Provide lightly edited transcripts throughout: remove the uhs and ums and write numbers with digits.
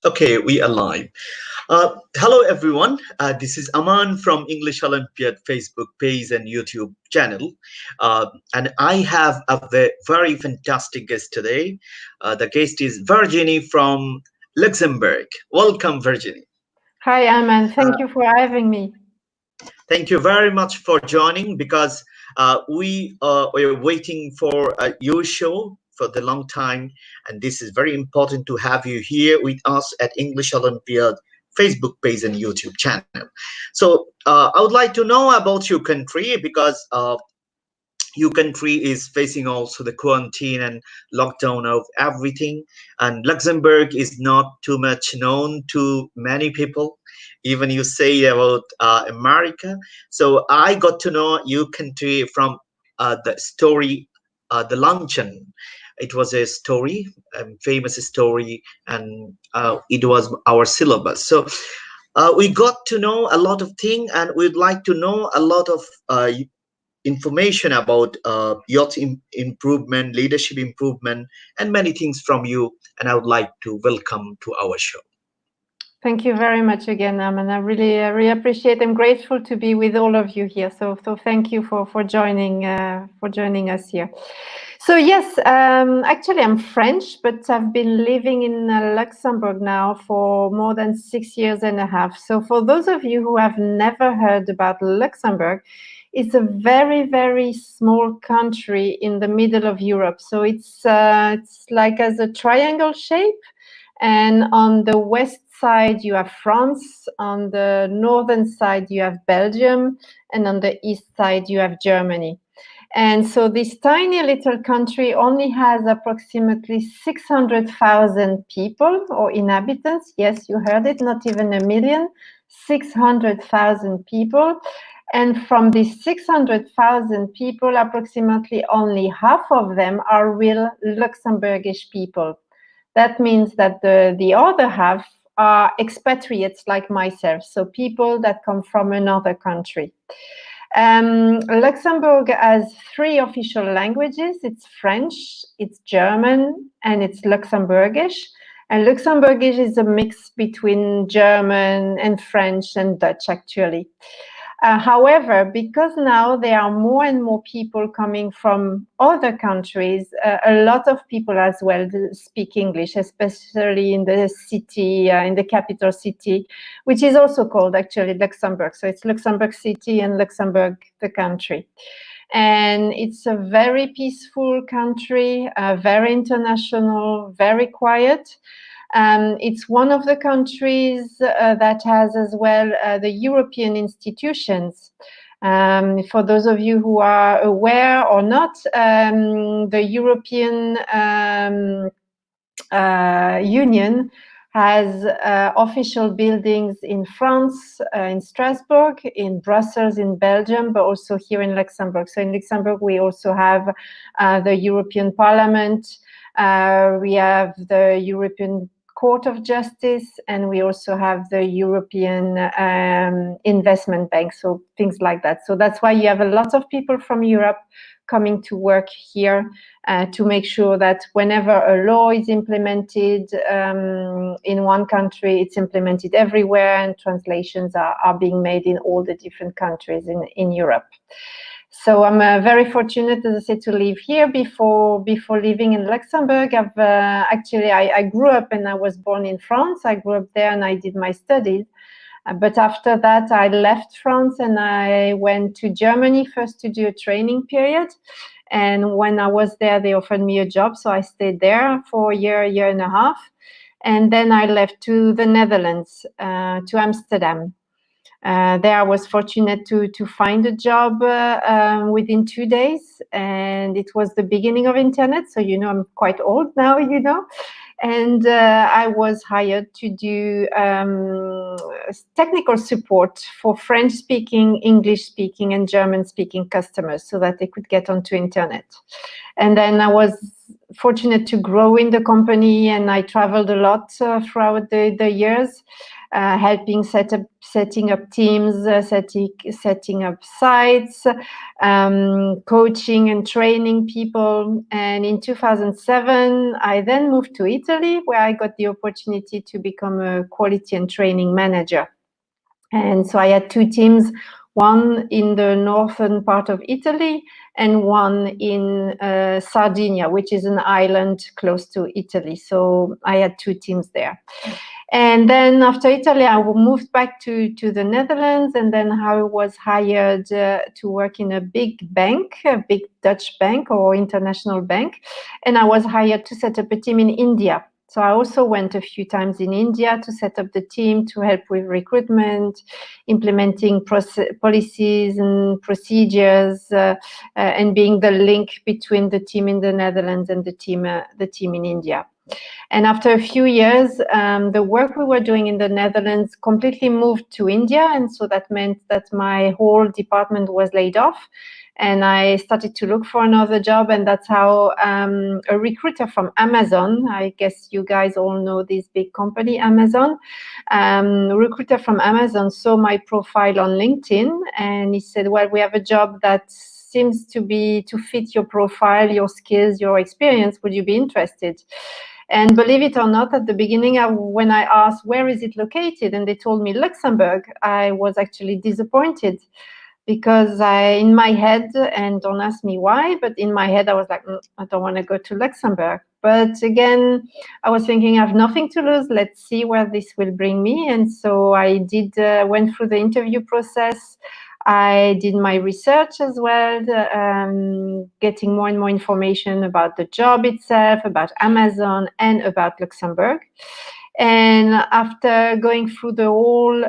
Okay, we are live. Hello, everyone. This is Aman from English Olympiad Facebook page and YouTube channel. And I have a very fantastic guest today. The guest is Virginie from Luxembourg. Welcome, Virginie. Hi, Aman. Thank Uh, you for having me. Thank you very much for joining because we're waiting for your show for the long time, and this is very important to have you here with us at English Olympiad Facebook page and YouTube channel. So I would like to know about your country because your country is facing also the quarantine and lockdown of everything, and Luxembourg is not too much known to many people, even you say about America. So I got to know your country from the story, the luncheon. It was a story, famous story, and it was our syllabus. So we got to know a lot of things, and we'd like to know a lot of information about youth improvement, leadership improvement, and many things from you. And I would like to welcome to our show. Thank you very much again, Aman. I really appreciate. I'm grateful to be with all of you here. So thank you for joining us here. So yes, actually I'm French, but I've been living in Luxembourg now for more than 6 years and a half. So for those of you who have never heard about Luxembourg, it's a very small country in the middle of Europe. So it's like as a triangle shape, and on the west side you have France, on the northern side you have Belgium, and on the east side you have Germany. And so this tiny little country only has approximately 600,000 people or inhabitants. Yes, you heard it, not even a million, 600,000 people. And from these 600,000 people, approximately only half of them are real Luxembourgish people. That means that the other half are expatriates like myself, so people that come from another country. Luxembourg has 3 official languages. It's French, it's German, and it's Luxembourgish. And Luxembourgish is a mix between German and French and Dutch, actually. However, because now there are more and more people coming from other countries, a lot of people as well speak English, especially in the city, in the capital city, which is also called actually Luxembourg. So it's Luxembourg City and Luxembourg, the country. And it's a very peaceful country, very international, very quiet. It's one of the countries that has as well the European institutions. For those of you who are aware or not, the European Union has official buildings in France, in Strasbourg, in Brussels, in Belgium, but also here in Luxembourg. So in Luxembourg, we also have the European Parliament, we have the European Court of Justice, and we also have the European Investment Bank, so things like that. So that's why you have a lot of people from Europe coming to work here to make sure that whenever a law is implemented in one country, it's implemented everywhere, and translations are being made in all the different countries in Europe. So I'm very fortunate, as I said, to live here. Before living in Luxembourg, I grew up and I was born in France. I grew up there and I did my studies. But after that, I left France and I went to Germany first to do a training period. And when I was there, they offered me a job. So I stayed there for a year and a half. And then I left to the Netherlands, to Amsterdam. There I was fortunate to find a job within 2 days, and it was the beginning of internet. So, I'm quite old now, and I was hired to do technical support for French-speaking, English-speaking, and German-speaking customers so that they could get onto internet. And then I was fortunate to grow in the company, and I traveled a lot throughout the years, helping setting up teams, setting up sites, coaching and training people. And in 2007, I then moved to Italy, where I got the opportunity to become a quality and training manager. And so I had two teams, one in the northern part of Italy and one in Sardinia, which is an island close to Italy. So I had two teams there. And then after Italy, I moved back to the Netherlands, and then I was hired to work in a big bank, a big Dutch bank or international bank. And I was hired to set up a team in India. So I also went a few times in India to set up the team, to help with recruitment, implementing policies and procedures, and being the link between the team in the Netherlands and the team in India. And after a few years, the work we were doing in the Netherlands completely moved to India. And so that meant that my whole department was laid off. And I started to look for another job. And that's how a recruiter from Amazon, I guess you guys all know this big company, Amazon, a recruiter from Amazon saw my profile on LinkedIn. And he said, well, we have a job that seems to fit your profile, your skills, your experience. Would you be interested? And believe it or not, at the beginning, when I asked, where is it located? And they told me Luxembourg, I was actually disappointed, because in my head, and don't ask me why, but in my head, I was like, I don't want to go to Luxembourg. But again, I was thinking, I have nothing to lose. Let's see where this will bring me. And so I went through the interview process. I did my research as well, getting more and more information about the job itself, about Amazon, and about Luxembourg. And after going through the whole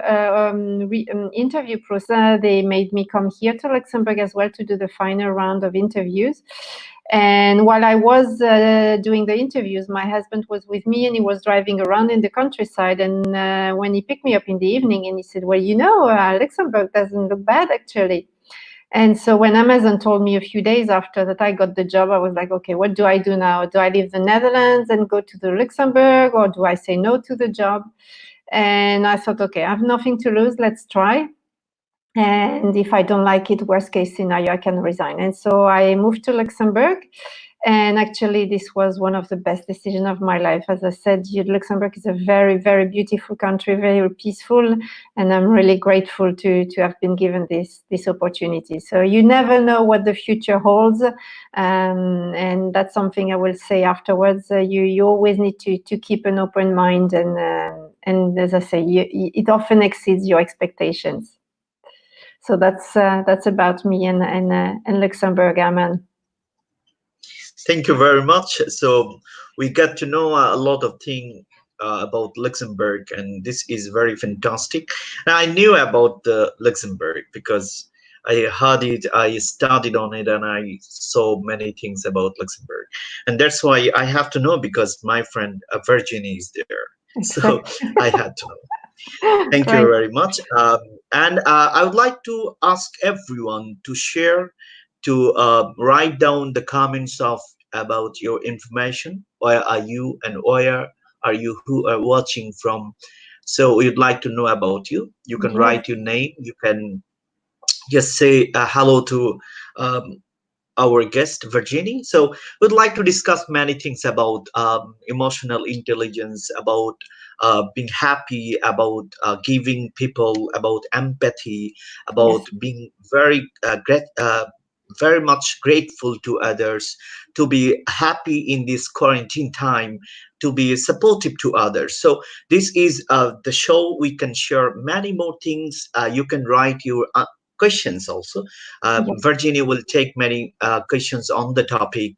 interview process, they made me come here to Luxembourg as well to do the final round of interviews. And while I was doing the interviews, my husband was with me, and he was driving around in the countryside. And when he picked me up in the evening, and he said, well, Luxembourg doesn't look bad, actually. And so when Amazon told me a few days after that I got the job, I was like, okay, what do I do now? Do I leave the Netherlands and go to the Luxembourg, or do I say no to the job? And I thought, okay, I have nothing to lose. Let's try. And if I don't like it, worst case scenario, I can resign. And so I moved to Luxembourg. And actually, this was one of the best decisions of my life. As I said, Luxembourg is a very, very beautiful country, very peaceful. And I'm really grateful to have been given this opportunity. So you never know what the future holds. And that's something I will say afterwards. You always need to keep an open mind. And as I say, it often exceeds your expectations. So that's about me and Luxembourg, Aman. Thank you very much. So we got to know a lot of things about Luxembourg, and this is very fantastic. And I knew about the Luxembourg because I heard it, I studied on it, and I saw many things about Luxembourg. And that's why I have to know, because my friend Virginie is there. So I had to know. Thank you very much. And I would like to ask everyone to share, to write down the comments about your information. Where are you, and where are you, who are watching from? So we'd like to know about you. You can write your name. You can just say hello to our guest Virginie. So we'd like to discuss many things about emotional intelligence, about being happy, about giving people, about empathy, about being very much grateful to others, to be happy in this quarantine time, to be supportive to others. So this is the show. We can share many more things. You can write your questions also. Virginie will take many questions on the topic,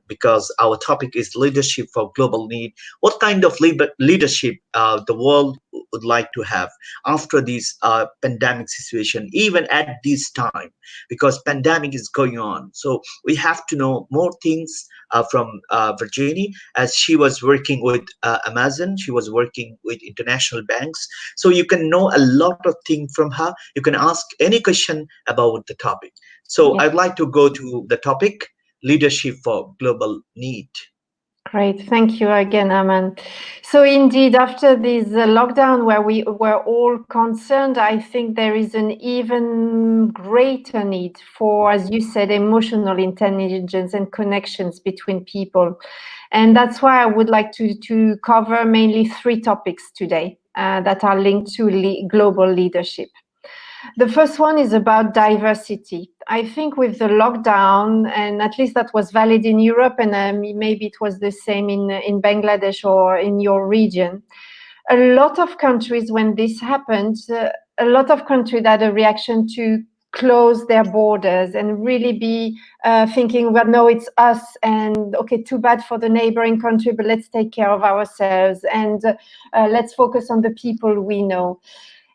because our topic is leadership for global need. What kind of leadership the world would like to have after this pandemic situation, even at this time, because pandemic is going on. So we have to know more things from Virginie, as she was working with Amazon. She was working with international banks. So you can know a lot of things from her. You can ask any question about the topic. So I'd like to go to the topic, leadership for global need. Great. Thank you again, Aman. So indeed, after this lockdown where we were all concerned, I think there is an even greater need for, as you said, emotional intelligence and connections between people. And that's why I would like to cover mainly three topics today that are linked to global leadership. The first one is about diversity. I think with the lockdown, and at least that was valid in Europe, and maybe it was the same in Bangladesh or in your region, a lot of countries, when this happened, a lot of countries had a reaction to close their borders and really be thinking, well, no, it's us, and okay, too bad for the neighboring country, but let's take care of ourselves, and let's focus on the people we know.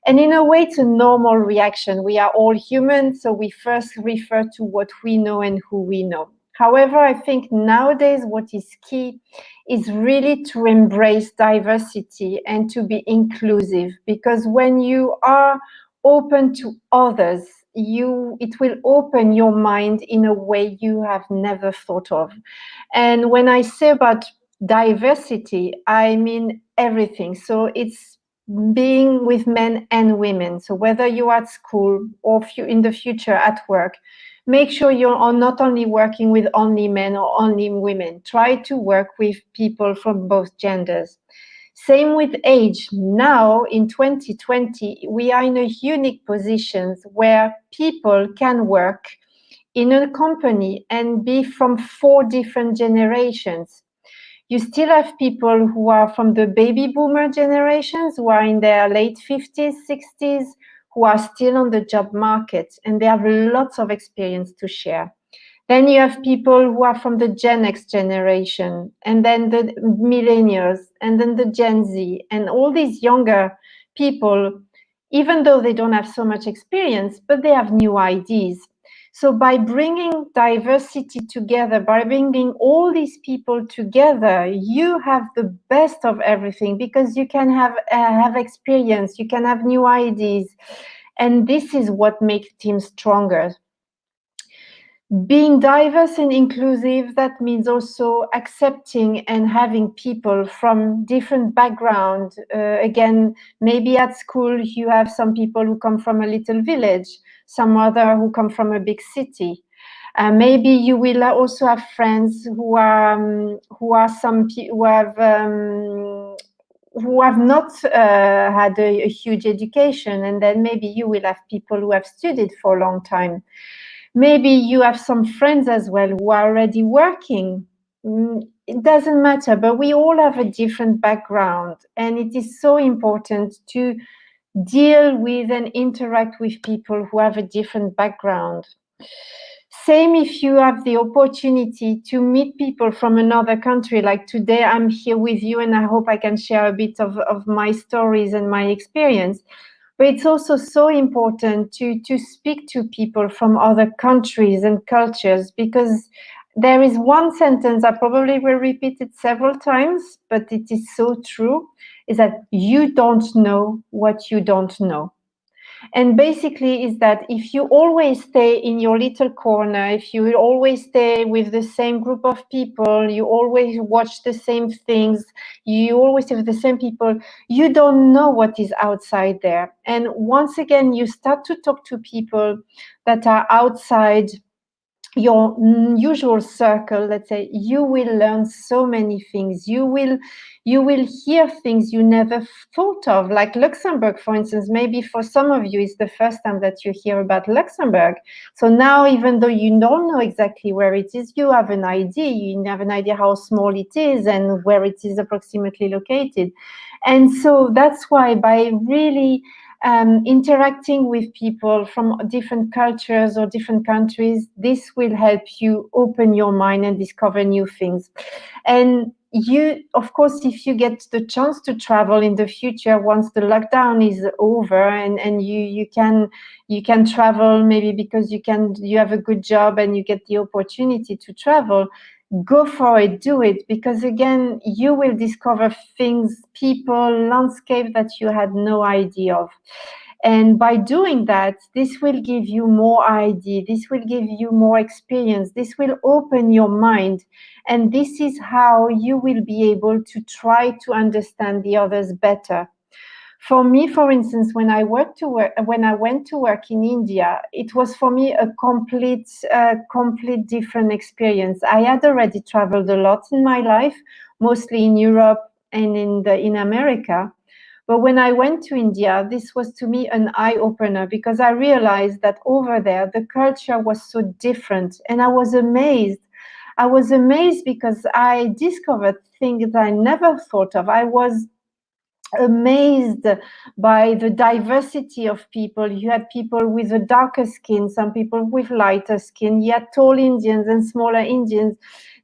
And in a way, it's a normal reaction. We are all human, so we first refer to what we know and who we know. However, I think nowadays what is key is really to embrace diversity and to be inclusive, because when you are open to others, it will open your mind in a way you have never thought of. And when I say about diversity, I mean everything. So it's being with men and women. So whether you're at school or in the future at work, make sure you're not only working with only men or only women. Try to work with people from both genders. Same with age. Now in 2020, we are in a unique position where people can work in a company and be from 4 different generations. You still have people who are from the baby boomer generations, who are in their late 50s, 60s, who are still on the job market, and they have lots of experience to share. Then you have people who are from the Gen X generation, and then the millennials, and then the Gen Z, and all these younger people, even though they don't have so much experience, but they have new ideas. So by bringing diversity together, by bringing all these people together, you have the best of everything, because you can have experience, you can have new ideas, and this is what makes teams stronger. Being diverse and inclusive, that means also accepting and having people from different backgrounds. Again, maybe at school you have some people who come from a little village, some other who come from a big city. Maybe you will also have friends who have not had a huge education, and then maybe you will have people who have studied for a long time. Maybe you have some friends as well who are already working. It doesn't matter, but we all have a different background, and it is so important to deal with and interact with people who have a different background. Same if you have the opportunity to meet people from another country. Like today, I'm here with you, and I hope I can share a bit of my stories and my experience. But it's also so important to speak to people from other countries and cultures, because there is one sentence I probably will repeat it several times, but it is so true, is that you don't know what you don't know. And basically is that if you always stay in your little corner, if you always stay with the same group of people, you always watch the same things, you always have the same people, you don't know what is outside there. And once again, you start to talk to people that are outside your usual circle, let's say, you will learn so many things. You will hear things you never thought of, like Luxembourg, for instance. Maybe for some of you it's the first time that you hear about Luxembourg. So now, even though you don't know exactly where it is, you have an idea. You have an idea how small it is and where it is approximately located. And so that's why, by really interacting with people from different cultures or different countries, this will help you open your mind and discover new things. And you, of course, if you get the chance to travel in the future, once the lockdown is over, and you can travel, maybe because you have a good job and you get the opportunity to travel, go for it, do it, because again, you will discover things, people, landscape that you had no idea of. And by doing that, this will give you more idea, this will give you more experience, this will open your mind. And this is how you will be able to try to understand the others better. For me, for instance, when I went to work in India, it was for me a complete different experience. I had already traveled a lot in my life, mostly in Europe and in America. But when I went to India, this was to me an eye opener, because I realized that over there, the culture was so different. And I was amazed. I was amazed because I discovered things I never thought of. I was amazed by the diversity of people. You had people with a darker skin, some people with lighter skin. You had tall Indians and smaller Indians.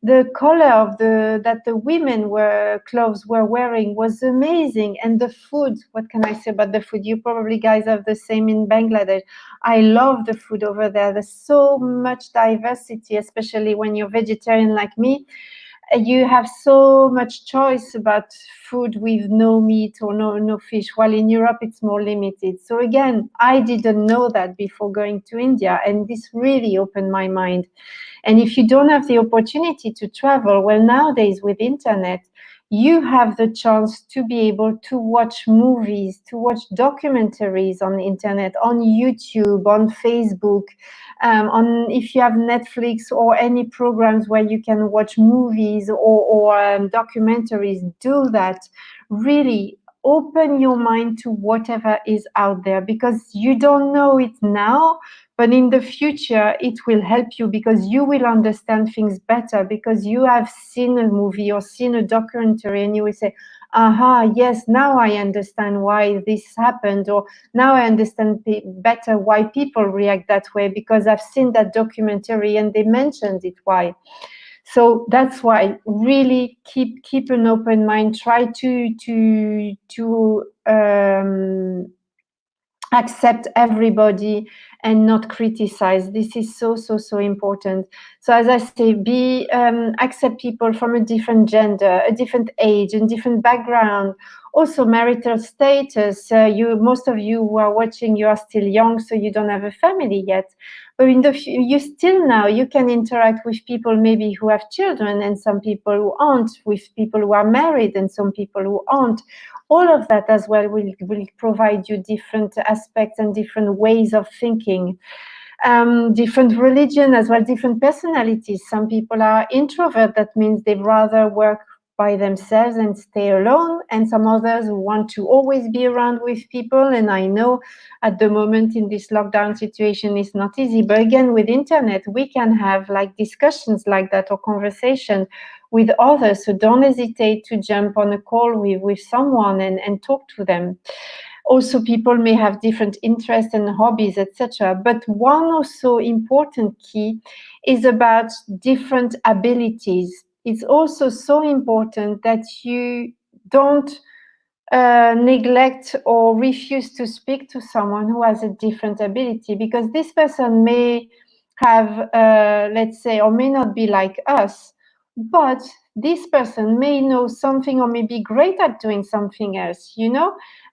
The color of that the women were clothes were wearing was amazing. And the food, what can I say about the food? You probably guys have the same in Bangladesh. I love the food over there. There's so much diversity, especially when you're vegetarian like me. You have so much choice about food with no meat or no fish, while in Europe it's more limited. So again, I didn't know that before going to India, and this really opened my mind. And if you don't have the opportunity to travel, well, nowadays with internet, you have the chance to be able to watch movies, to watch documentaries on the internet, on YouTube, on Facebook, on if you have Netflix or any programs where you can watch movies or documentaries. Do that. Really open your mind to whatever is out there, because you don't know it now, but in the future it will help you, because you will understand things better, because you have seen a movie or seen a documentary and you will say, aha, yes, now I understand why this happened, or now I understand better why people react that way, because I've seen that documentary and they mentioned it why. So that's why really keep an open mind. Try to accept everybody and not criticize. This is so important. So as I say, accept people from a different gender, a different age, and different background, also marital status. Most of you who are watching, you are still young, so you don't have a family yet. But you still now you can interact with people maybe who have children, and some people who aren't, with people who are married and some people who aren't. All of that as well will provide you different aspects and different ways of thinking. Different religion as well, different personalities. Some people are introvert, that means they'd rather work by themselves and stay alone, and some others want to always be around with people. And I know at the moment in this lockdown situation it's not easy, but again, with internet we can have like discussions like that or conversation with others. So don't hesitate to jump on a call with someone and talk to them. Also, people may have different interests and hobbies, etc. But one also important key is about different abilities. It's also so important that you don't neglect or refuse to speak to someone who has a different ability, because this person may have, let's say, or may not be like us, but this person may know something or may be great at doing something else,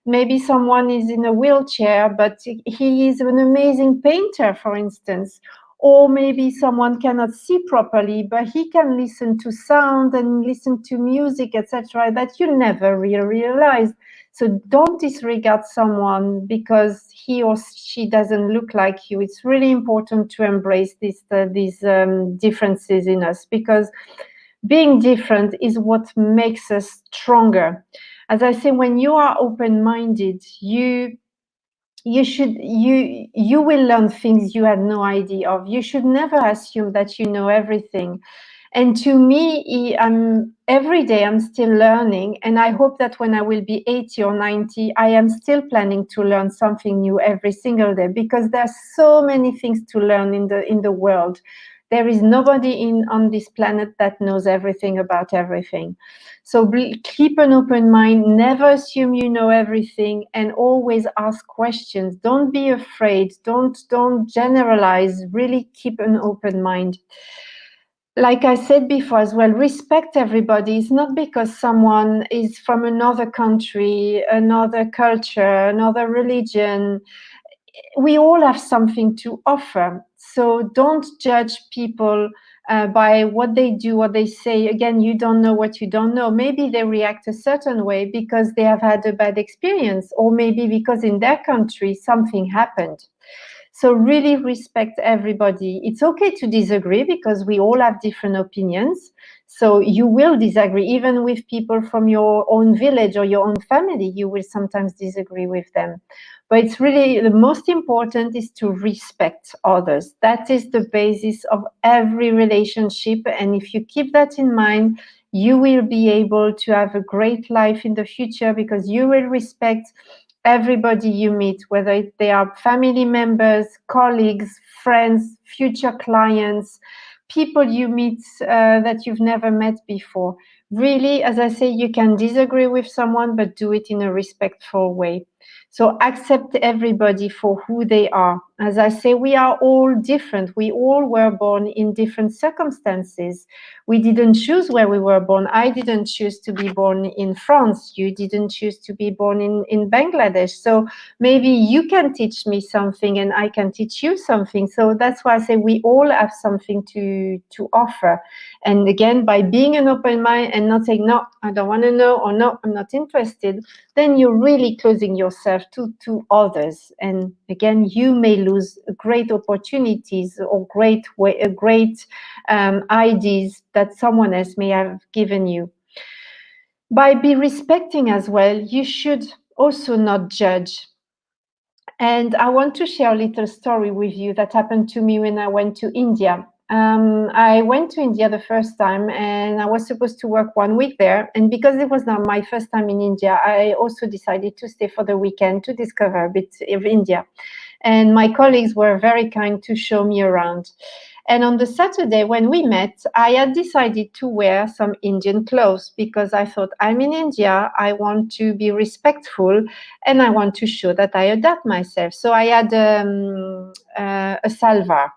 Maybe someone is in a wheelchair, but he is an amazing painter, for instance. Or maybe someone cannot see properly, but he can listen to sound and listen to music, etc., that you never really realize. So don't disregard someone because he or she doesn't look like you. It's really important to embrace these differences in us, because being different is what makes us stronger. As I say, when you are open-minded, you will learn things you had no idea of. You should never assume that you know everything. And to me, every day I'm still learning, and I hope that when I will be 80 or 90, I am still planning to learn something new every single day, because there's so many things to learn in the world. There is nobody on this planet that knows everything about everything. So keep an open mind, never assume you know everything, and always ask questions. Don't be afraid, don't generalize, really keep an open mind. like I said before as well, respect everybody. It's not because someone is from another country, another culture, another religion. We all have something to offer. So don't judge people by what they do, what they say. Again, you don't know what you don't know. Maybe they react a certain way because they have had a bad experience, or maybe because in their country something happened. So really respect everybody. It's okay to disagree because we all have different opinions. So you will disagree even with people from your own village or your own family. You will sometimes disagree with them. But it's really the most important is to respect others. That is the basis of every relationship. And if you keep that in mind, you will be able to have a great life in the future because you will respect everybody you meet, whether they are family members, colleagues, friends, future clients, people you meet that you've never met before. Really, as I say, you can disagree with someone, but do it in a respectful way. So accept everybody for who they are. As I say, we are all different. We all were born in different circumstances. We didn't choose where we were born. I didn't choose to be born in France. You didn't choose to be born in Bangladesh. So maybe you can teach me something and I can teach you something. So that's why I say we all have something to offer. And again, by being an open mind and not saying, no, I don't want to know, or no, I'm not interested, then you're really closing yourself to others. And again, you may lose great opportunities or great ideas that someone else may have given you. By be respecting as well, you should also not judge. And I want to share a little story with you that happened to me when I went to India. I went to India the first time and I was supposed to work 1 week there. And because it was not my first time in India, I also decided to stay for the weekend to discover a bit of India. And my colleagues were very kind to show me around. And on the Saturday when we met, I had decided to wear some Indian clothes because I thought I'm in India, I want to be respectful and I want to show that I adapt myself. So I had a salwar.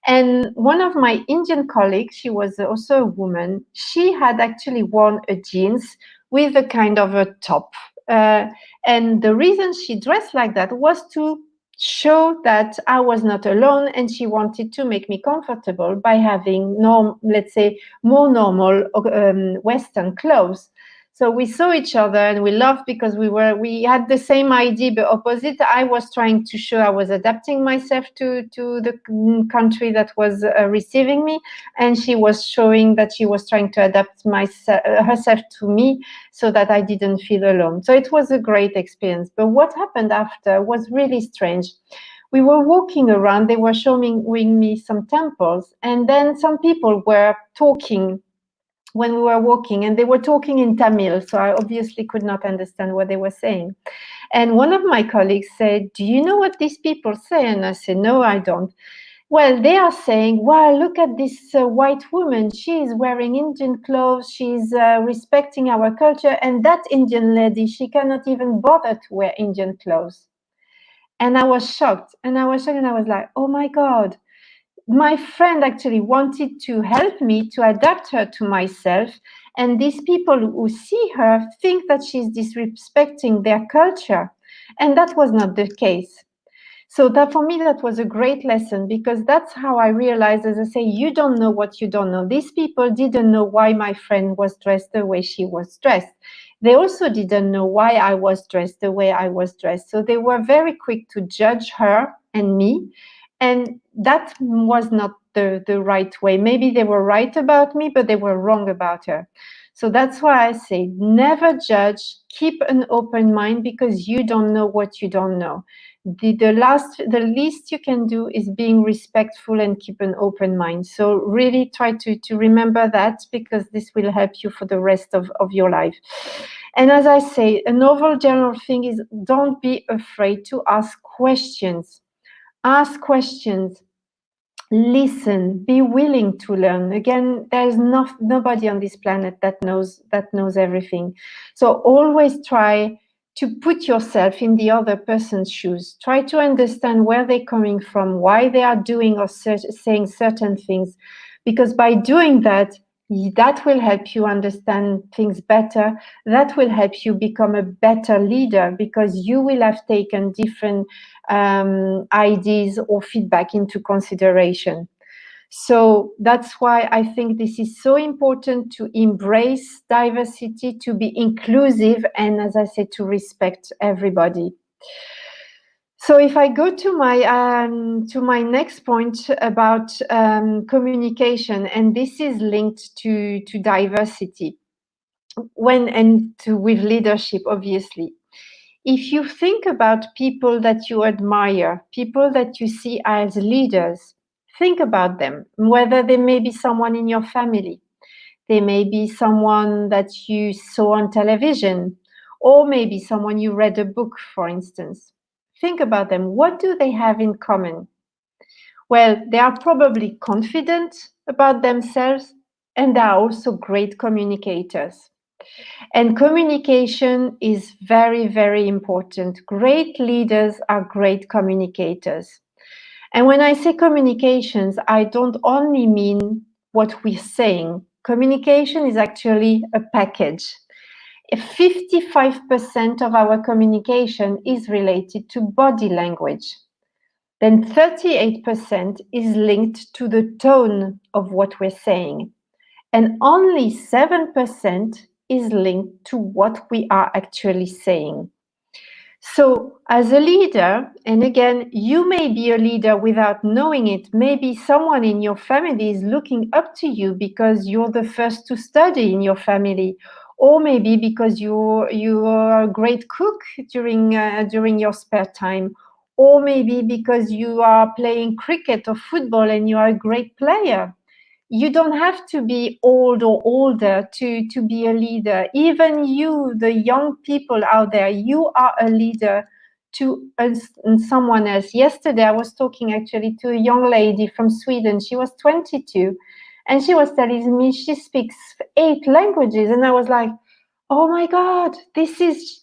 And one of my Indian colleagues, she was also a woman, she had actually worn a jeans with a kind of a top. And the reason she dressed like that was to show that I was not alone, and she wanted to make me comfortable by having, let's say, more normal Western clothes. So we saw each other and we laughed because we had the same idea but opposite. I was trying to show I was adapting myself to the country that was receiving me, and she was showing that she was trying to adapt herself to me so that I didn't feel alone. So it was a great experience. But what happened after was really strange. We were walking around, they were showing me some temples, and then some people were talking when we were walking, and they were talking in Tamil, so I obviously could not understand what they were saying. And one of my colleagues said, "Do you know what these people say?" And I said, "No, I don't." "Well, they are saying, well, look at this white woman. She is wearing Indian clothes. She's respecting our culture. And that Indian lady, she cannot even bother to wear Indian clothes." And I was shocked. And I was like, oh my God. My friend actually wanted to help me to adapt her to myself. And these people who see her think that she's disrespecting their culture. And that was not the case. So that for me, that was a great lesson, because that's how I realized, as I say, you don't know what you don't know. These people didn't know why my friend was dressed the way she was dressed. They also didn't know why I was dressed the way I was dressed. So they were very quick to judge her and me. And that was not the right way. Maybe they were right about me, but they were wrong about her. So that's why I say never judge, keep an open mind, because you don't know what you don't know. The least you can do is being respectful and keep an open mind. So really try to remember that, because this will help you for the rest of your life. And as I say, another general thing is, don't be afraid to ask questions. Ask questions. Listen, be willing to learn. Again, there's nobody on this planet that knows everything. So always try to put yourself in the other person's shoes. Try to understand where they're coming from, why they are doing or saying certain things. because by doing that, that will help you understand things better. That will help you become a better leader, because you will have taken different ideas or feedback into consideration. So that's why I think this is so important, to embrace diversity, to be inclusive, and, as I said, to respect everybody. So if I go to my next point about communication, and this is linked to diversity, with leadership, obviously. If you think about people that you admire, people that you see as leaders, think about them, whether they may be someone in your family, they may be someone that you saw on television, or maybe someone you read a book, for instance. Think about them. What do they have in common? Well, they are probably confident about themselves, and they are also great communicators. And communication is very, very important. Great leaders are great communicators. And when I say communications, I don't only mean what we're saying. Communication is actually a package. 55% of our communication is related to body language. Then 38% is linked to the tone of what we're saying. And only 7% is linked to what we are actually saying. So as a leader, and again, you may be a leader without knowing it. Maybe someone in your family is looking up to you because you're the first to study in your family, or maybe because you are a great cook during your spare time, or maybe because you are playing cricket or football and you are a great player. You don't have to be old or older to be a leader. Even you, the young people out there, you are a leader to someone else. Yesterday, I was talking actually to a young lady from Sweden. She was 22, and she was telling me she speaks 8 languages. And I was like, oh my God, this is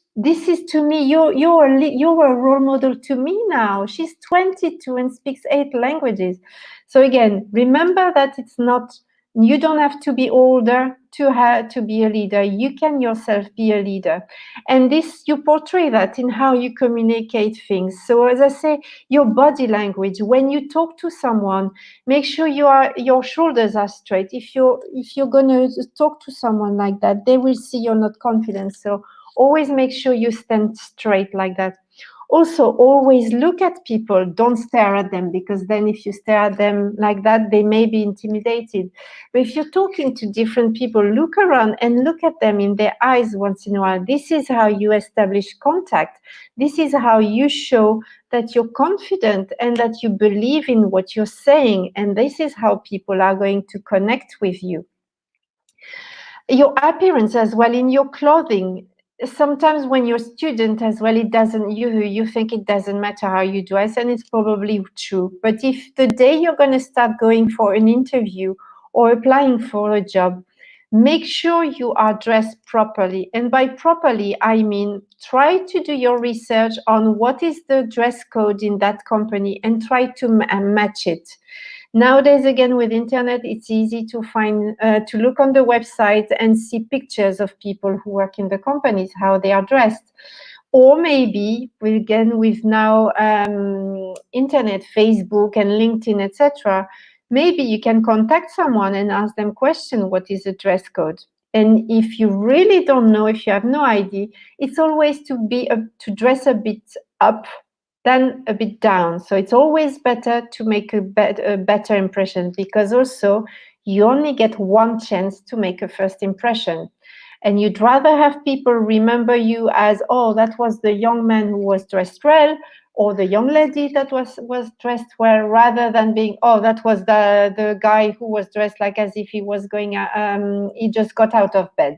to me, you're a role model to me now. She's 22 and speaks 8 languages. So again, remember that you don't have to be older to be a leader. You can yourself be a leader. And this, you portray that in how you communicate things. So as I say, your body language, when you talk to someone, make sure your shoulders are straight. If you're gonna talk to someone like that, they will see you're not confident. So always make sure you stand straight like that. Also, always look at people. Don't stare at them, because then if you stare at them like that, they may be intimidated. But if you're talking to different people, look around and look at them in their eyes once in a while. This is how you establish contact. This is how you show that you're confident and that you believe in what you're saying. And this is how people are going to connect with you. Your appearance as well, in your clothing. Sometimes when you're a student as well, you think it doesn't matter how you dress, and it's probably true. But if the day you're going to start going for an interview or applying for a job, make sure you are dressed properly. And by properly, I mean try to do your research on what is the dress code in that company and try to match it. Nowadays, again, with internet, it's easy to find, to look on the website and see pictures of people who work in the companies, how they are dressed. Or maybe, with now internet, Facebook and LinkedIn, etc., maybe you can contact someone and ask them question, what is the dress code? And if you really don't know, if you have no idea, it's always to dress a bit up than a bit down. So it's always better to make a better impression, because also you only get one chance to make a first impression. And you'd rather have people remember you as, oh, that was the young man who was dressed well, or the young lady that was dressed well, rather than being, oh, that was the guy who was dressed like as if he was going, he just got out of bed.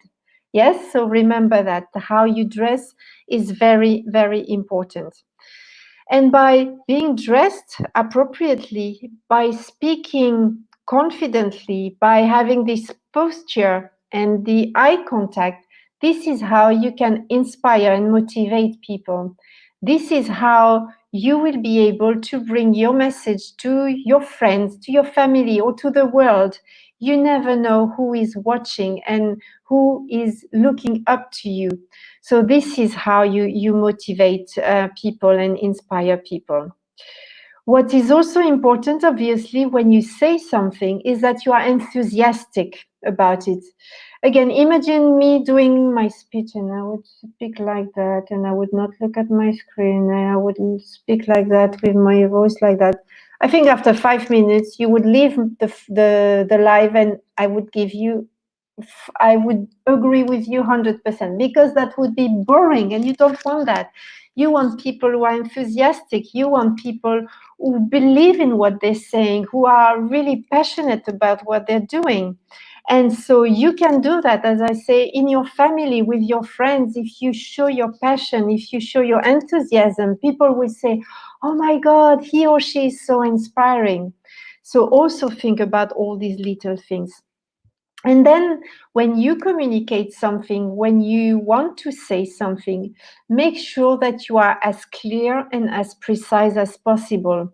Yes, so remember that how you dress is very, very important. And by being dressed appropriately, by speaking confidently, by having this posture and the eye contact, this is how you can inspire and motivate people. This is how you will be able to bring your message to your friends, to your family, or to the world. You never know who is watching and who is looking up to you. So this is how you motivate people and inspire people. What is also important, obviously, when you say something is that you are enthusiastic about it. Again, imagine me doing my speech and I would speak like that and I would not look at my screen and I wouldn't speak like that with my voice like that. I think after 5 minutes, you would leave the live and I would agree with you 100% because that would be boring and you don't want that. You want people who are enthusiastic. You want people who believe in what they're saying, who are really passionate about what they're doing. And so you can do that, as I say, in your family, with your friends. If you show your passion, if you show your enthusiasm, people will say, oh my God, he or she is so inspiring. So also think about all these little things. And then when you communicate something, when you want to say something, make sure that you are as clear and as precise as possible.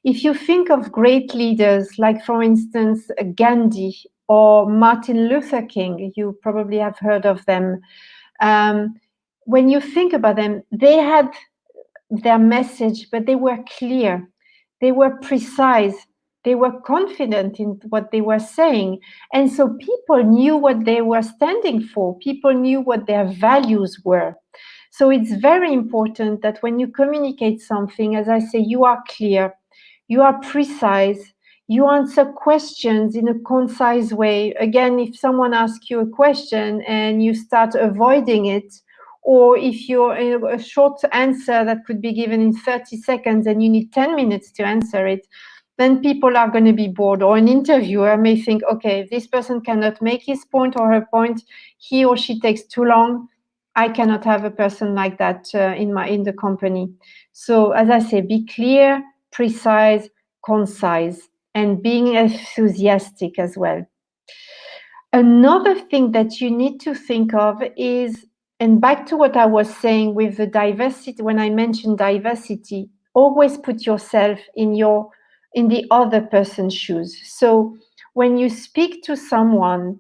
If you think of great leaders, like for instance, Gandhi or Martin Luther King, you probably have heard of them. When you think about them, they had their message, but they were clear, they were precise, they were confident in what they were saying. And so people knew what they were standing for, people knew what their values were. So it's very important that when you communicate something, as I say, you are clear, you are precise, you answer questions in a concise way. Again, if someone asks you a question and you start avoiding it, or if you're a short answer that could be given in 30 seconds and you need 10 minutes to answer it, then people are going to be bored. Or an interviewer may think, okay, this person cannot make his point or her point, he or she takes too long, I cannot have a person like that in the company. So as I say, be clear, precise, concise, and being enthusiastic as well. Another thing that you need to think of is, and back to what I was saying with the diversity, when I mentioned diversity, always put yourself in the other person's shoes. So when you speak to someone,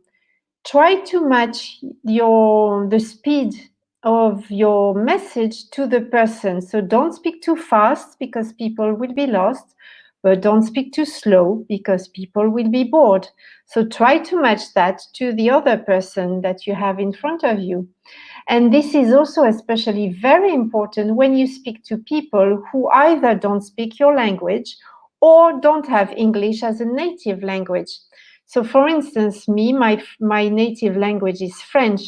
try to match the speed of your message to the person. So don't speak too fast because people will be lost, but don't speak too slow because people will be bored. So try to match that to the other person that you have in front of you. And this is also especially very important when you speak to people who either don't speak your language or don't have English as a native language. So for instance, my native language is French.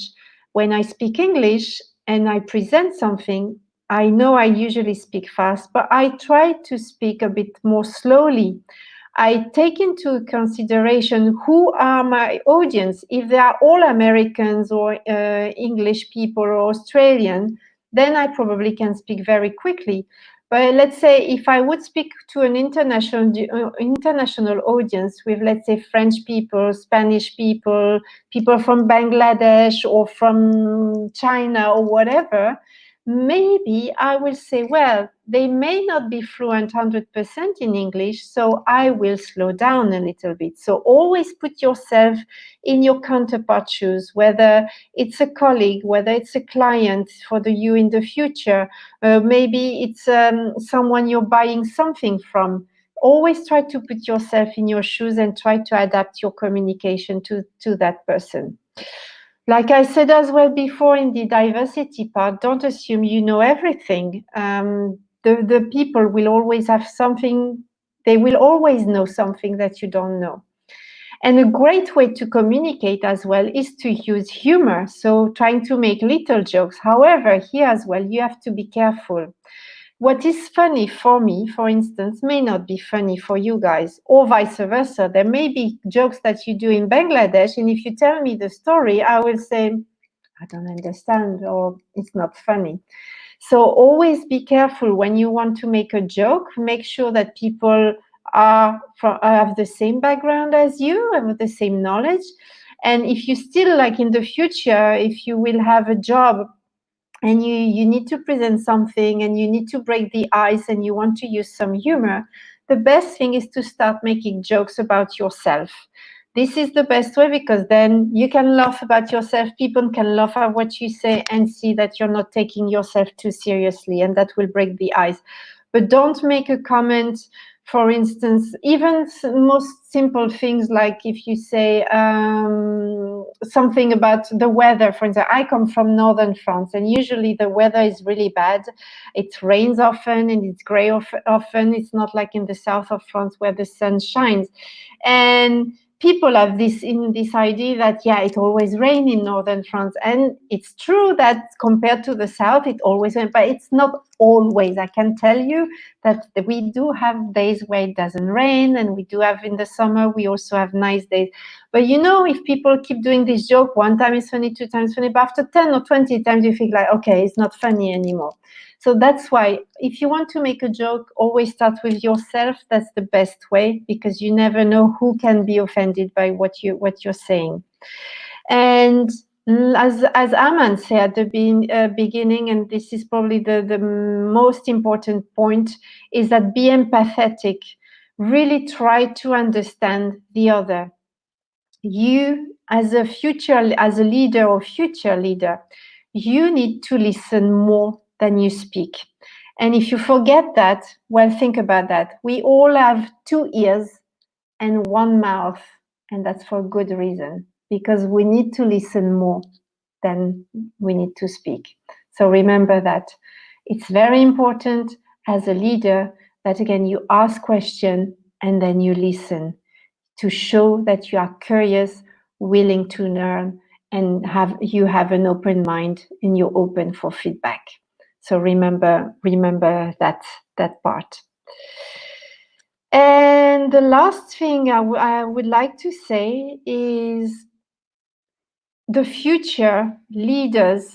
When I speak English and I present something, I know I usually speak fast, but I try to speak a bit more slowly. I take into consideration who are my audience. If they are all Americans or English people or Australian, then I probably can speak very quickly. But let's say if I would speak to an international audience with, let's say, French people, Spanish people, people from Bangladesh or from China or whatever, maybe I will say, well, they may not be fluent 100% in English, so I will slow down a little bit. So always put yourself in your counterpart shoes, whether it's a colleague, whether it's a client for you in the future, maybe it's someone you're buying something from. Always try to put yourself in your shoes and try to adapt your communication to that person. Like I said as well before in the diversity part, don't assume you know everything. The people will always have something, they will always know something that you don't know. And a great way to communicate as well is to use humor. So trying to make little jokes. However, here as well, you have to be careful. What is funny for me, for instance, may not be funny for you guys, or vice versa. There may be jokes that you do in Bangladesh, and if you tell me the story, I will say, I don't understand, or it's not funny. So always be careful when you want to make a joke. Make sure that people have the same background as you, have the same knowledge. And if you still, like in the future, if you will have a job and you need to present something and you need to break the ice and you want to use some humor, the best thing is to start making jokes about yourself. This is the best way, because then you can laugh about yourself, people can laugh at what you say and see that you're not taking yourself too seriously, and that will break the ice. But don't make a comment, for instance, even most simple things, like if you say something about the weather. For instance, I come from northern France, and usually the weather is really bad. It rains often and it's grey often. It's not like in the south of France where the sun shines. And people have this idea that, yeah, it always rains in northern France, and it's true that compared to the south it always rains, but it's not always. I can tell you that we do have days where it doesn't rain, and we do have, in the summer we also have nice days. But you know, if people keep doing this joke, one time it's funny, two times funny, but after 10 or 20 times you think like, okay, it's not funny anymore. So that's why, if you want to make a joke, always start with yourself. That's the best way, because you never know who can be offended by what you're saying. And as Aman said at the beginning, and this is probably the most important point, is that be empathetic. Really try to understand the other. You, as a leader or future leader, you need to listen more than you speak. And if you forget that, well, think about that. We all have 2 ears and 1 mouth, and that's for good reason, because we need to listen more than we need to speak. So remember that. It's very important as a leader that, again, you ask questions and then you listen, to show that you are curious, willing to learn, and you have an open mind and you're open for feedback. So remember that part. And the last thing I would like to say is, the future leaders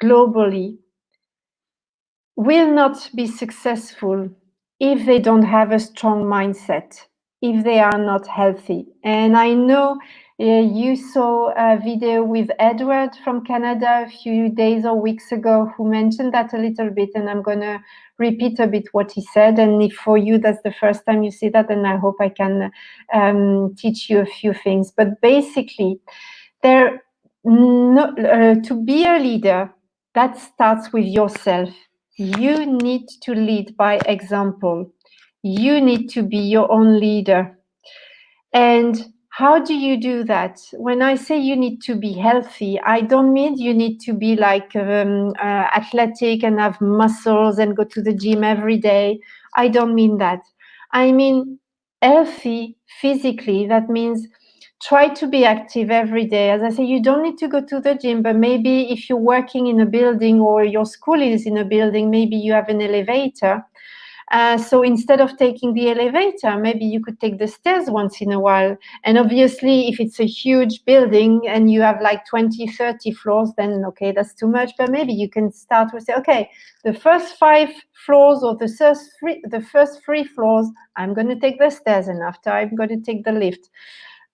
globally will not be successful if they don't have a strong mindset, if they are not healthy. And I know you saw a video with Edward from Canada a few days or weeks ago, who mentioned that a little bit, and I'm going to repeat a bit what he said. And if for you that's the first time you see that, then I hope I can teach you a few things. But basically, to be a leader, that starts with yourself. You need to lead by example. You need to be your own leader. And how do you do that? When I say you need to be healthy, I don't mean you need to be like athletic and have muscles and go to the gym every day. I don't mean that. I mean healthy physically. That means try to be active every day. As I say, you don't need to go to the gym, but maybe if you're working in a building or your school is in a building, maybe you have an elevator. So instead of taking the elevator, maybe you could take the stairs once in a while. And obviously, if it's a huge building and you have like 20, 30 floors, then okay, that's too much. But maybe you can start with, say, okay, the first 5 floors or the first 3 floors, I'm going to take the stairs, and after I'm going to take the lift.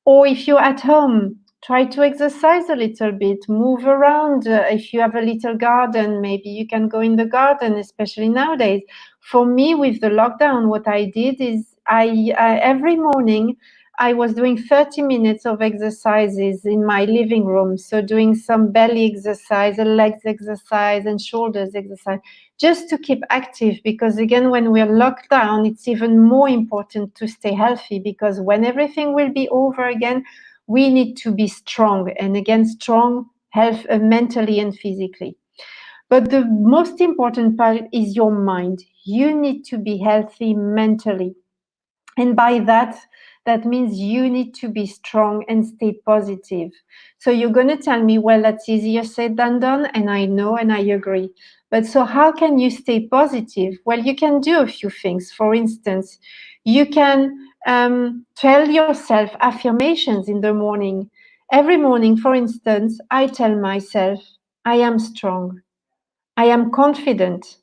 Or if you're at home, try to exercise a little bit, move around. If you have a little garden, maybe you can go in the garden, especially nowadays. For me, with the lockdown, what I did is I every morning I was doing 30 minutes of exercises in my living room. So doing some belly exercise, a legs exercise, and shoulders exercise, just to keep active. Because again, when we're locked down, it's even more important to stay healthy, because when everything will be over again, we need to be strong, and again, strong health mentally and physically. But the most important part is your mind. You need to be healthy mentally. And by that means you need to be strong and stay positive. So you're going to tell me, well, that's easier said than done. And I know, and I agree. But so how can you stay positive? Well, you can do a few things. For instance, you can tell yourself affirmations in the morning. Every morning, for instance, I tell myself, I am strong. I am confident.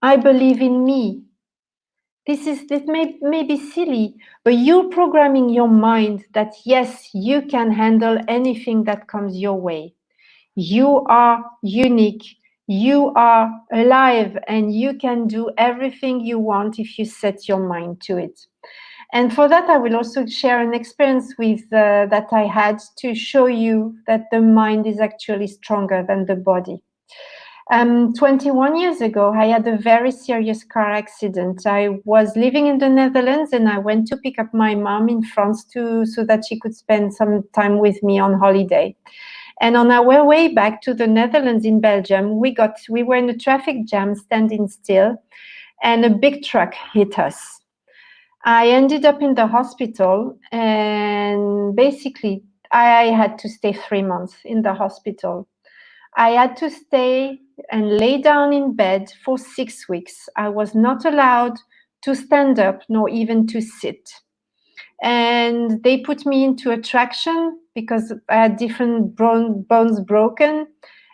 I believe in me. This may be silly, but you're programming your mind that yes, you can handle anything that comes your way. You are unique. You are alive and you can do everything you want if you set your mind to it. And for that, I will also share an experience with that I had to show you that the mind is actually stronger than the body. 21 years ago, I had a very serious car accident. I was living in the Netherlands and I went to pick up my mom in France so that she could spend some time with me on holiday. And on our way back to the Netherlands in Belgium, we were in a traffic jam, standing still, and a big truck hit us. I ended up in the hospital, and basically I had to stay 3 months in the hospital. I had to stay and lay down in bed for 6 weeks. I was not allowed to stand up nor even to sit. And they put me into a traction because I had different bones broken.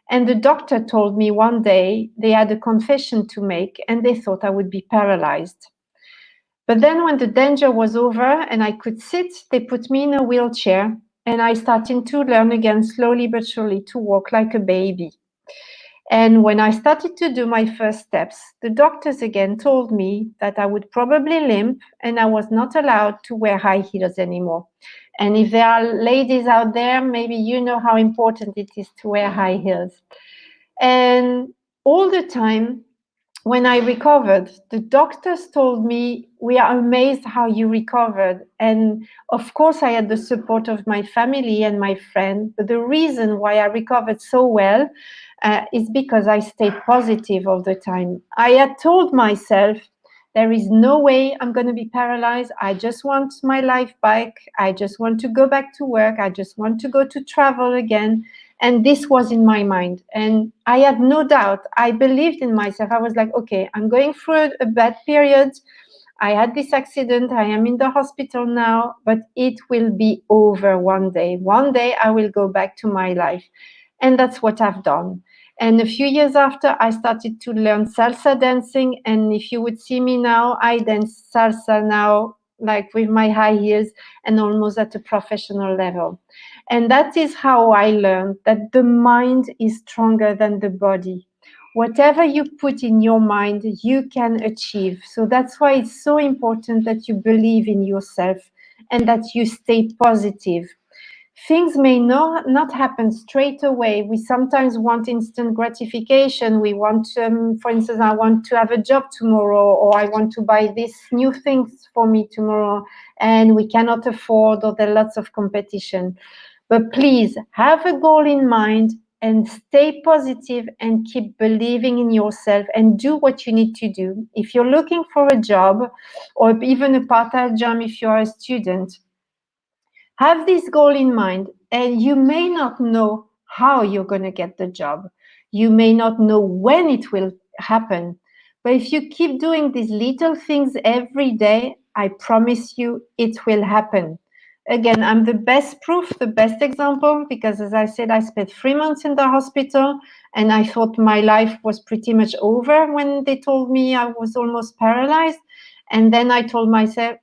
And the doctor told me one day they had a confession to make and they thought I would be paralyzed. But then when the danger was over and I could sit, they put me in a wheelchair and I started to learn again, slowly but surely, to walk like a baby. And when I started to do my first steps, the doctors again told me that I would probably limp and I was not allowed to wear high heels anymore. And if there are ladies out there, maybe you know how important it is to wear high heels. And all the time, when I recovered, the doctors told me, we are amazed how you recovered. And of course, I had the support of my family and my friend. But the reason why I recovered so well is because I stayed positive all the time. I had told myself, there is no way I'm going to be paralyzed. I just want my life back. I just want to go back to work. I just want to go to travel again. And this was in my mind. And I had no doubt. I believed in myself. I was like, okay, I'm going through a bad period. I had this accident. I am in the hospital now, but it will be over one day. One day I will go back to my life. And that's what I've done. And a few years after, I started to learn salsa dancing. And if you would see me now, I dance salsa now, like with my high heels and almost at a professional level. And that is how I learned that the mind is stronger than the body. Whatever you put in your mind, you can achieve. So that's why it's so important that you believe in yourself and that you stay positive. Things may not happen straight away. We sometimes want instant gratification. We want, for instance, I want to have a job tomorrow, or I want to buy these new things for me tomorrow, and we cannot afford, or there are lots of competition. But please have a goal in mind and stay positive and keep believing in yourself and do what you need to do. If you're looking for a job or even a part-time job if you're a student, have this goal in mind, and you may not know how you're going to get the job. You may not know when it will happen. But if you keep doing these little things every day, I promise you it will happen. Again, I'm the best proof, the best example, because as I said, I spent 3 months in the hospital and I thought my life was pretty much over when they told me I was almost paralyzed. And then I told myself,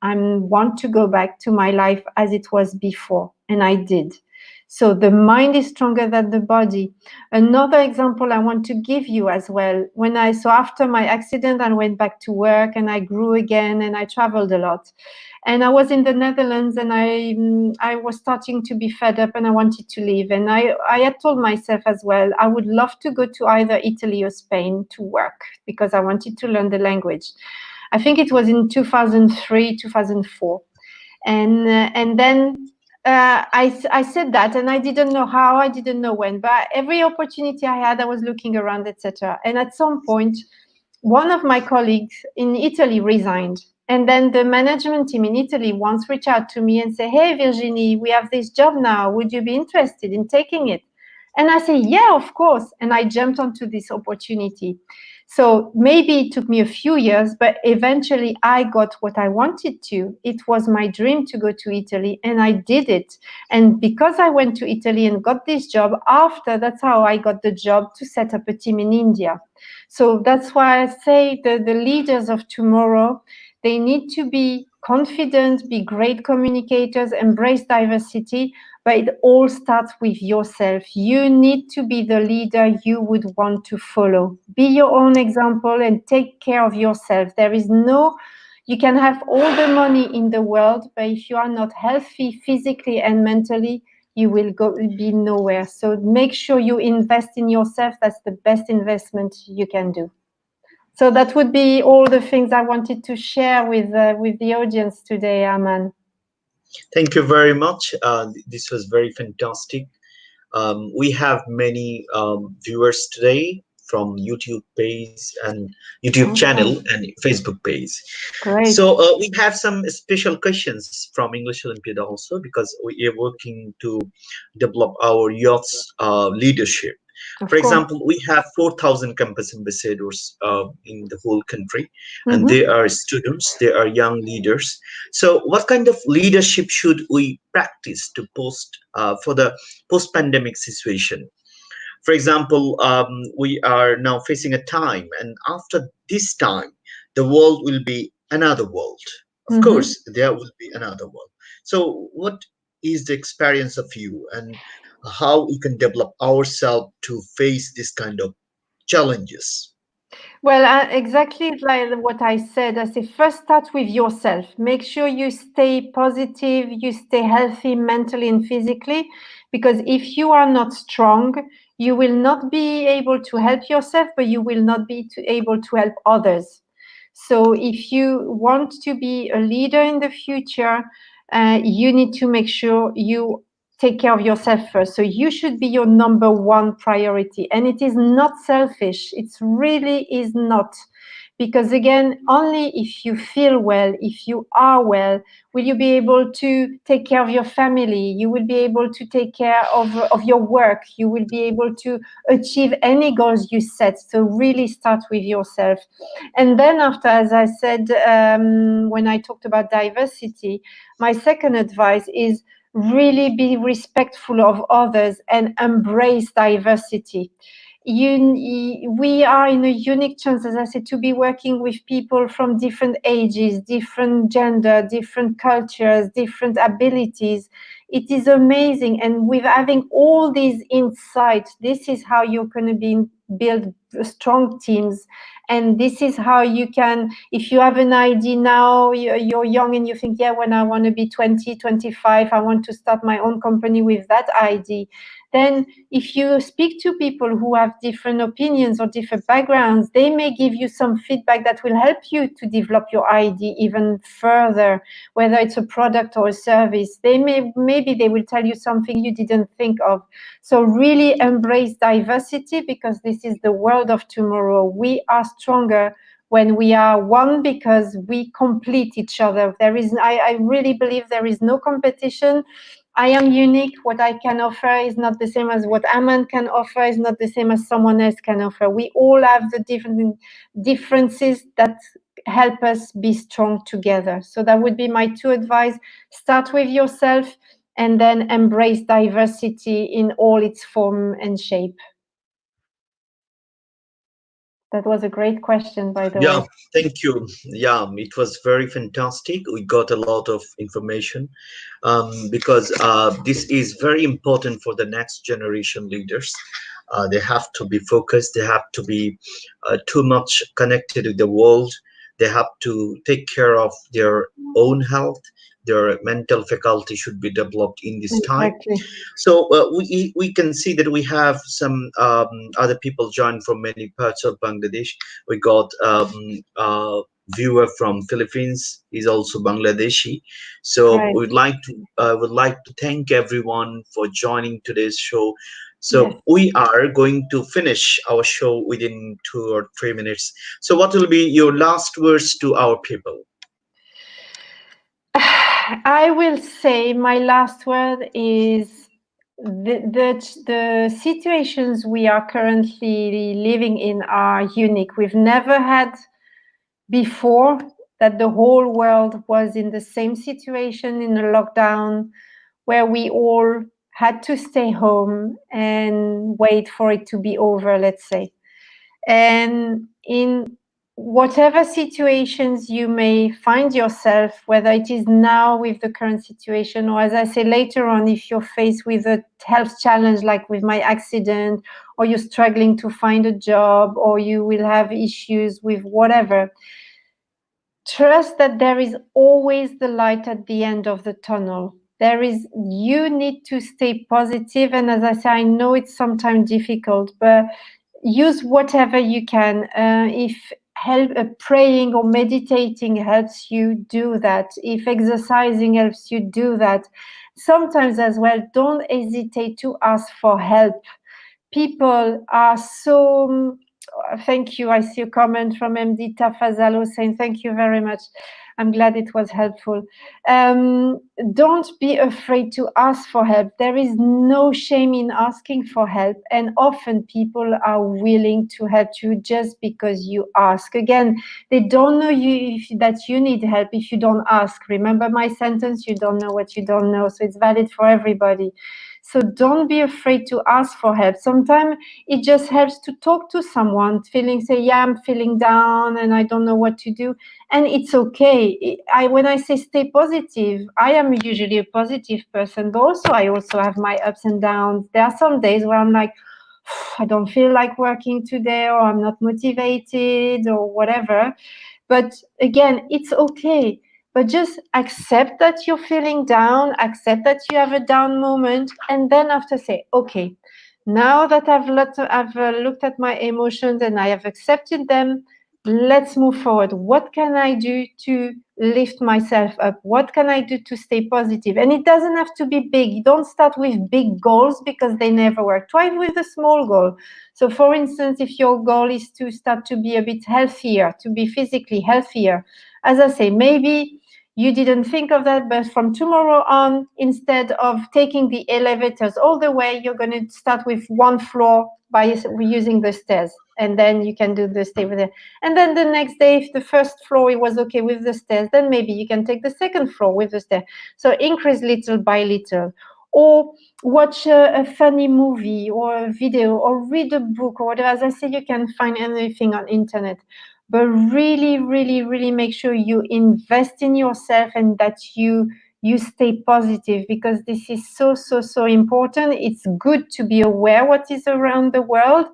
I want to go back to my life as it was before. And I did. So the mind is stronger than the body. Another example I want to give you as well. So after my accident, I went back to work and I grew again and I traveled a lot. And I was in the Netherlands and I was starting to be fed up and I wanted to leave. And I had told myself as well, I would love to go to either Italy or Spain to work because I wanted to learn the language. I think it was in 2003, 2004. And then I said that, and I didn't know how, I didn't know when, but every opportunity I had, I was looking around, etc. And at some point, one of my colleagues in Italy resigned. And then the management team in Italy once reached out to me and said, hey, Virginie, we have this job now. Would you be interested in taking it? And I said, yeah, of course. And I jumped onto this opportunity. So maybe it took me a few years, but eventually I got what I wanted to. It was my dream to go to Italy, and I did it. And because I went to Italy and got this job after, that's how I got the job to set up a team in India. So that's why I say the leaders of tomorrow, they need to be confident, be great communicators, embrace diversity, but it all starts with yourself. You need to be the leader you would want to follow. Be your own example and take care of yourself. You can have all the money in the world, but if you are not healthy physically and mentally, you will be nowhere. So make sure you invest in yourself. That's the best investment you can do. So that would be all the things I wanted to share with the audience today, Aman. Thank you very much. This was very fantastic. We have many viewers today from YouTube page and YouTube channel and Facebook page. Great. So we have some special questions from English Olympiad also, because we are working to develop our youth's leadership. For example, we have 4,000 campus ambassadors in the whole country, and they are students, they are young leaders. So what kind of leadership should we practice to for the post-pandemic situation? For example, we are now facing a time, and after this time, the world will be another world. Of course, there will be another world. So, what is the experience of you, and how we can develop ourselves to face this kind of challenges? Well, exactly like what I said. I say first start with yourself. Make sure you stay positive, you stay healthy mentally and physically, because if you are not strong, you will not be able to help yourself, but you will not be able to help others. So if you want to be a leader in the future, you need to make sure you take care of yourself first. So you should be your number one priority. And it is not selfish. It really is not. Because again, only if you feel well, if you are well, will you be able to take care of your family. You will be able to take care of your work. You will be able to achieve any goals you set. So really start with yourself. And then after, as I said, when I talked about diversity, my second advice is really be respectful of others and embrace diversity. We are in a unique chance, as I said, to be working with people from different ages, different gender, different cultures, different abilities. It is amazing. And with having all these insights, this is how you're going to build strong teams. And this is how you can, if you have an idea now, you're young and you think, yeah, when I want to be 20, 25, I want to start my own company with that idea. Then if you speak to people who have different opinions or different backgrounds, they may give you some feedback that will help you to develop your idea even further, whether it's a product or a service. Maybe they will tell you something you didn't think of. So really embrace diversity, because this is the world of tomorrow. We are stronger when we are one, because we complete each other. I really believe there is no competition. I am unique. What I can offer is not the same as what Aman can offer, is not the same as someone else can offer. We all have the different differences that help us be strong together. So that would be my two advice. Start with yourself and then embrace diversity in all its form and shape. That was a great question, by the way. Yeah, thank you. Yeah, it was very fantastic. We got a lot of information, because this is very important for the next generation leaders. They have to be focused, they have to be too much connected with the world, they have to take care of their own health, their mental faculty should be developed in this time. Exactly. So we can see that we have some other people joined from many parts of Bangladesh. We got viewer from Philippines. He's also Bangladeshi. So Great. would like to thank everyone for joining today's show. Yes. So we are going to finish our show within 2 or 3 minutes. So what will be your last words to our people? I will say my last word is the situations we are currently living in are unique. We've never had before that the whole world was in the same situation, in a lockdown, where we all had to stay home and wait for it to be over, let's say. And in whatever situations you may find yourself, whether it is now with the current situation, or as I say later on, if you're faced with a health challenge like with my accident, or you're struggling to find a job, or you will have issues with whatever, trust that there is always the light at the end of the tunnel. You need to stay positive, and as I say, I know it's sometimes difficult, but use whatever you can. If praying or meditating helps you, do that. If exercising helps you, do that. Sometimes as well, don't hesitate to ask for help. People are so thank you. I see a comment from MD Tafazalo saying thank you very much. I'm glad it was helpful. Don't be afraid to ask for help. There is no shame in asking for help, and often people are willing to help you just because you ask. Again, they don't know that you need help if you don't ask. Remember my sentence, you don't know what you don't know. So it's valid for everybody. So don't be afraid to ask for help. Sometimes it just helps to talk to someone, say, yeah, I'm feeling down and I don't know what to do. And it's okay. When I say stay positive, I am usually a positive person, but also I also have my ups and downs. There are some days where I'm like, I don't feel like working today, or I'm not motivated, or whatever. But again, it's okay. But just accept that you're feeling down, accept that you have a down moment, and then after say, okay, now that I've looked at my emotions and I have accepted them, let's move forward. What can I do to lift myself up? What can I do to stay positive? And it doesn't have to be big. You don't start with big goals because they never work. Try with a small goal. So for instance, if your goal is to start to be a bit healthier, to be physically healthier, as I say, maybe you didn't think of that, but from tomorrow on, instead of taking the elevators all the way, you're going to start with one floor by using the stairs. And then you can do the stay with it. And then the next day, if the first floor it was okay with the stairs, then maybe you can take the second floor with the stairs. So increase little by little. Or watch a funny movie or a video, or read a book, or whatever. As I say, you can find anything on internet. But really, really, really make sure you invest in yourself and that you stay positive, because this is so, so, so important. It's good to be aware what is around the world.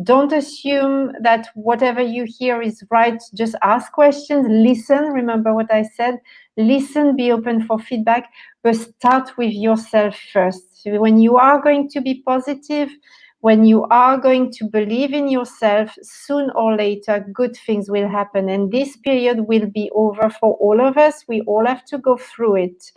Don't assume that whatever you hear is right. Just ask questions, listen. Remember what I said. Listen, be open for feedback, but start with yourself first. So when you are going to be positive, when you are going to believe in yourself, soon or later, good things will happen. And this period will be over for all of us. We all have to go through it.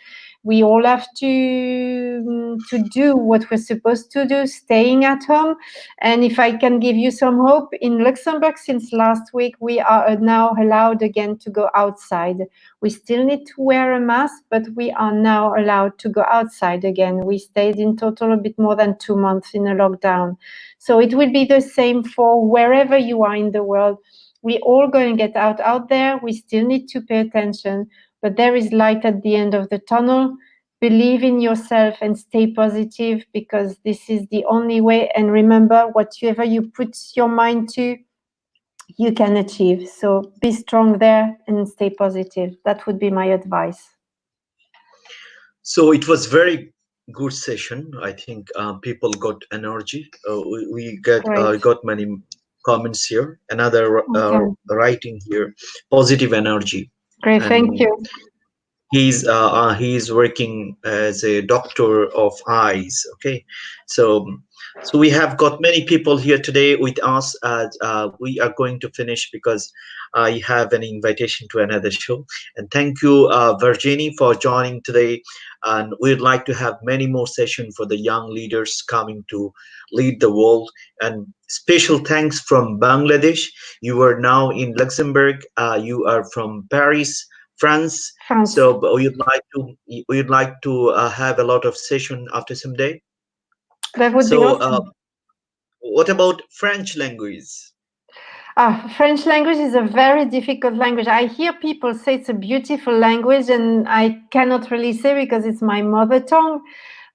We all have to do what we're supposed to do, staying at home. And if I can give you some hope, in Luxembourg, since last week, we are now allowed again to go outside. We still need to wear a mask, but we are now allowed to go outside again. We stayed in total a bit more than 2 months in a lockdown. So it will be the same for wherever you are in the world. We're all going to get out there. We still need to pay attention, but there is light at the end of the tunnel. Believe in yourself and stay positive, because this is the only way. And remember, whatever you put your mind to, you can achieve. So be strong there and stay positive. That would be my advice. So it was very good session. I think people got energy. We got many comments here. Another writing here, positive energy. Great, And thank you. He's working as a doctor of eyes. Okay, so we have got many people here today with us. We are going to finish because I have an invitation to another show. And thank you, Virginie, for joining today. And we'd like to have many more sessions for the young leaders coming to lead the world. And special thanks from Bangladesh. You are now in Luxembourg. You are from Paris, France. So we'd like to have a lot of session after some day. That would be awesome. What about French language? French language is a very difficult language. I hear people say it's a beautiful language, and I cannot really say because it's my mother tongue.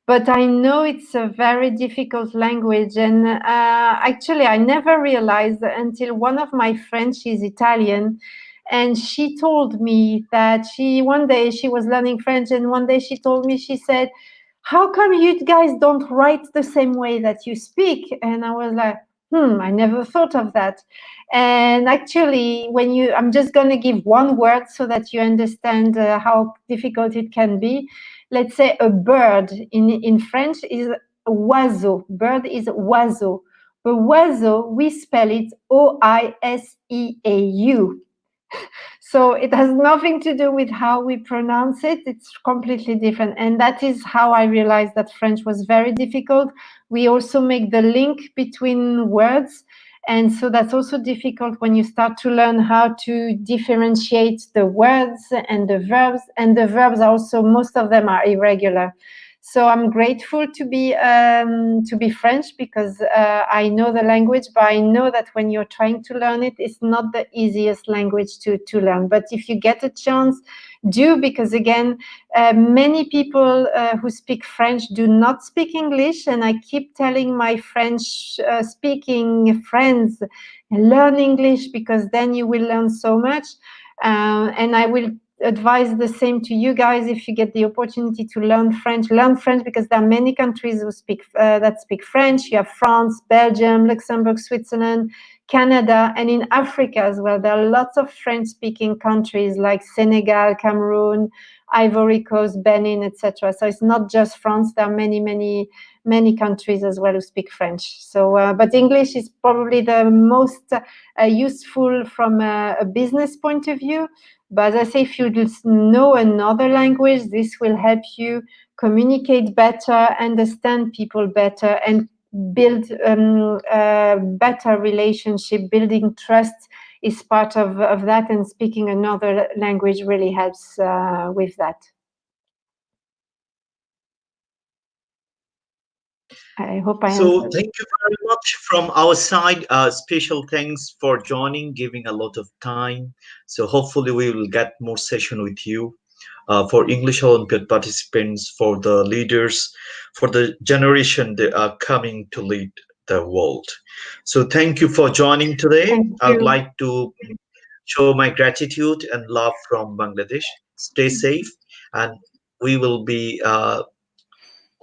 but I know it's a very difficult language. And actually, I never realized until one of my friends, she's Italian, and she told me that one day she was learning French, and one day she told me, she said, how come you guys don't write the same way that you speak? And I was like, I never thought of that. And actually, I'm just going to give one word so that you understand how difficult it can be. Let's say a bird in French is oiseau. Bird is oiseau. But oiseau, we spell it Oiseau. So it has nothing to do with how we pronounce it. It's completely different. And that is how I realized that French was very difficult. We also make the link between words. And so that's also difficult when you start to learn how to differentiate the words and the verbs. And the verbs are also, most of them are irregular. So I'm grateful to be French, because I know the language, but I know that when you're trying to learn it, it's not the easiest language to learn. But if you get a chance, do, because again, many people who speak French do not speak English, and I keep telling my French speaking friends, learn English, because then you will learn so much. And I will advise the same to you guys. If you get the opportunity to learn French, because there are many countries who speak French. You have France, Belgium, Luxembourg, Switzerland, Canada, and in Africa as well. There are lots of French-speaking countries like Senegal, Cameroon, Ivory Coast, Benin, etc. So it's not just France. There are many countries as well who speak French. So, but English is probably the most useful from a business point of view. But as I say, if you just know another language, this will help you communicate better, understand people better, and build a better relationship. Building trust is part of that, and speaking another language really helps with that. I hope I answered. So thank you very much from our side. Special thanks for joining, giving a lot of time. So hopefully we will get more session with you for English Olympiad participants, for the leaders, for the generation that are coming to lead the world. So thank you for joining today. Thank I would you. like to show my gratitude and love from Bangladesh. Stay safe, and we will be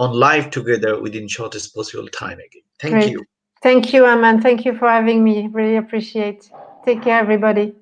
on live together within shortest possible time again. Thank Great. you. Thank you, Aman. Thank you for having me. Really appreciate. Take care, everybody.